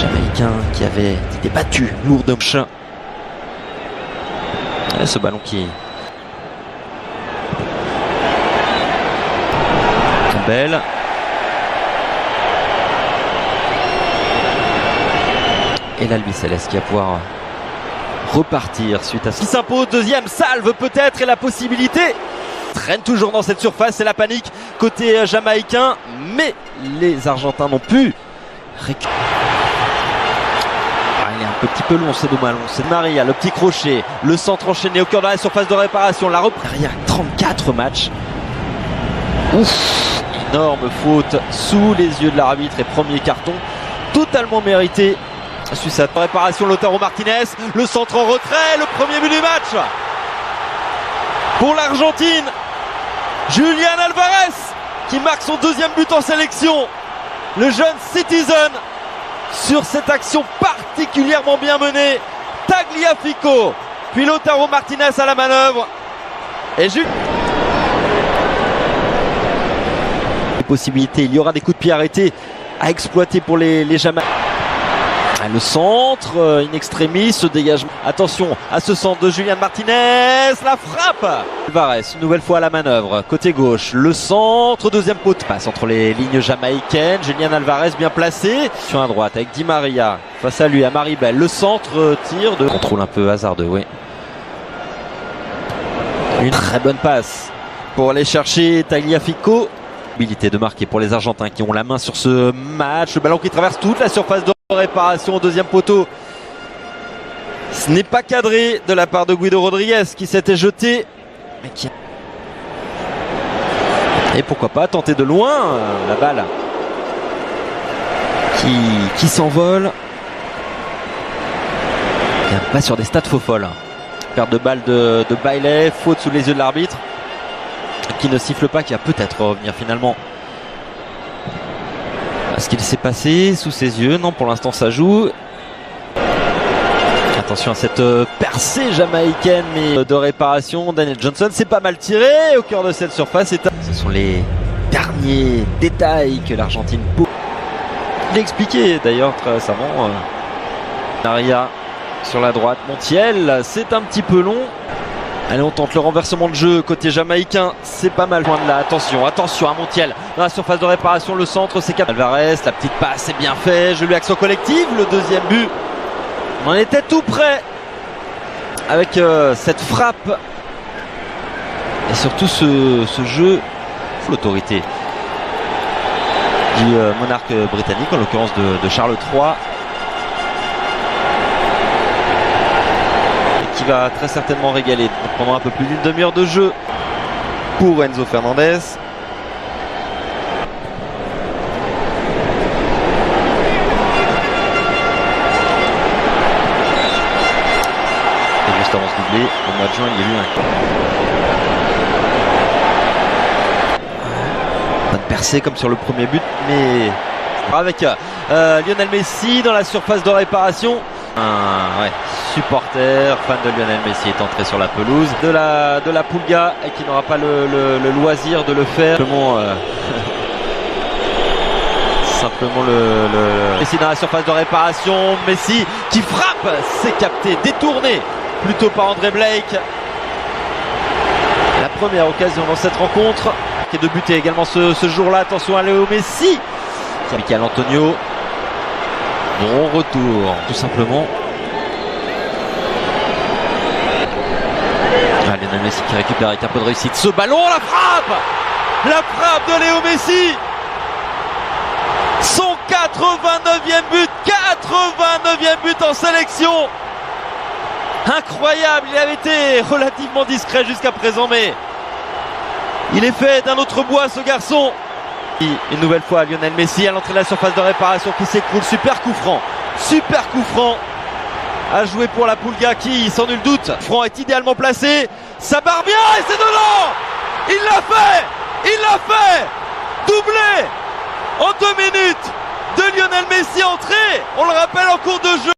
Jamaïcain qui avait été battu lourdement. Et ce ballon qui Campbell. Et là, Louis Céleste qui va pouvoir repartir suite à ce qui s'impose. Deuxième salve peut-être et la possibilité. Traîne toujours dans cette surface, c'est la panique côté jamaïcain, mais les Argentins n'ont pu récupérer. Il est un petit peu long, c'est dommage. C'est Maria, le petit crochet, le centre enchaîné au cœur de la surface de réparation, la reprise. Il y a 34 matchs. Ouf, énorme faute sous les yeux de l'arbitre et premier carton totalement mérité. Suite à cette réparation, Lautaro Martinez, le centre en retrait, le premier but du match pour l'Argentine. Julián Álvarez qui marque son deuxième but en sélection. Le jeune Citizen sur cette action particulièrement bien menée. Tagliafico, puis Lautaro Martinez à la manœuvre. Et les possibilités, il y aura des coups de pied arrêtés à exploiter pour les Jamaïcains. Le centre, in extremis, ce dégagement. Attention à ce centre de Julián Martinez, la frappe. Álvarez, une nouvelle fois à la manœuvre, côté gauche, le centre, deuxième poteau. Passe entre les lignes jamaïcaines, Julián Álvarez bien placé. Sur la droite avec Di Maria, face à lui, à Maribel, le centre, tir de... Contrôle un peu hasardeux, oui. Une très bonne passe pour aller chercher Tagliafico. Habilité de marquer pour les Argentins qui ont la main sur ce match. Le ballon qui traverse toute la surface de réparation au deuxième poteau. Ce n'est pas cadré de la part de Guido Rodriguez qui s'était jeté. Mais qui... Et pourquoi pas tenter de loin la balle qui s'envole. Pas sur des stats faux folles. Perte de balle de Bailey, faute sous les yeux de l'arbitre. Qui ne siffle pas, qui va peut-être revenir finalement. Est-ce qu'il s'est passé sous ses yeux? Non, pour l'instant ça joue. Attention à cette percée jamaïcaine mais de réparation. Daniel Johnson, c'est pas mal tiré au cœur de cette surface. Ce sont les derniers détails que l'Argentine peut. Il l'a expliqué d'ailleurs très récemment. Maria sur la droite, Montiel, c'est un petit peu long. Allez, on tente le renversement de jeu côté jamaïcain, c'est pas mal loin de là. Attention à Montiel dans la surface de réparation, le centre c'est Álvarez, la petite passe c'est bien fait, je lui action collective, le deuxième but. On en était tout près avec cette frappe et surtout ce jeu, l'autorité du monarque britannique, en l'occurrence de Charles III. Qui va très certainement régaler pendant un peu plus d'une demi-heure de jeu pour Enzo Fernandez. Et juste avant ce doublé, au mois de juin, il y a eu pas de percée comme sur le premier but, mais avec Lionel Messi dans la surface de réparation. Supporter, fan de Lionel Messi est entré sur la pelouse de la Pulga et qui n'aura pas le loisir de le faire. Simplement Messi dans la surface de réparation, Messi qui frappe, c'est capté, détourné plutôt par André Blake. La première occasion dans cette rencontre qui est de buter également ce jour-là. Attention à Léo Messi, Michael Antonio. Bon retour, tout simplement. Lionel Messi qui récupère avec un peu de réussite ce ballon, la frappe de Léo Messi, son 89e but, 89e but en sélection, incroyable. Il avait été relativement discret jusqu'à présent, mais il est fait d'un autre bois ce garçon. Une nouvelle fois Lionel Messi à l'entrée de la surface de réparation qui s'écroule, super coup franc à jouer pour la Pulga qui, sans nul doute, Franc est idéalement placé, ça barre bien et c'est dedans. Il l'a fait, doublé en 2 minutes de Lionel Messi entré, on le rappelle, en cours de jeu.